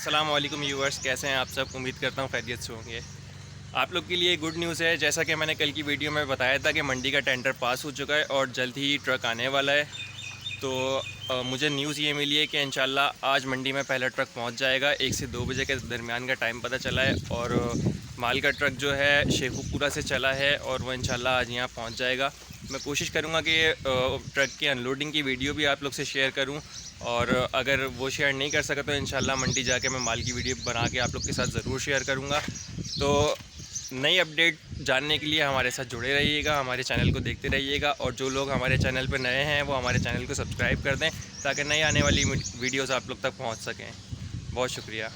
अस्सलाम वालेकुम व्यूअर्स, कैसे हैं आप सब। उम्मीद करता हूँ खैरियत से होंगे। आप लोग के लिए गुड न्यूज़ है, जैसा कि मैंने कल की वीडियो में बताया था कि मंडी का टेंडर पास हो चुका है और जल्द ही ट्रक आने वाला है। तो मुझे न्यूज़ ये मिली है कि इंशाल्लाह आज मंडी में पहला ट्रक पहुंच जाएगा। 1 से 2 बजे के दरमियान का टाइम पता चला है और माल का ट्रक जो है शेखुपुरा से चला है और वह इंशाल्लाह आज यहाँ पहुंच जाएगा। मैं कोशिश करूँगा कि ट्रक की अनलोडिंग की वीडियो भी आप लोग से शेयर करूँ, और अगर वो शेयर नहीं कर सका तो इंशाल्लाह मंडी जाके मैं माल की वीडियो बना के आप लोग के साथ ज़रूर शेयर करूँगा। तो नई अपडेट जानने के लिए हमारे साथ जुड़े रहिएगा, हमारे चैनल को देखते रहिएगा, और जो लोग हमारे चैनल पर नए हैं वो हमारे चैनल को सब्सक्राइब कर दें ताकि नई आने वाली वीडियोज़ आप लोग तक पहुँच सकें। बहुत शुक्रिया।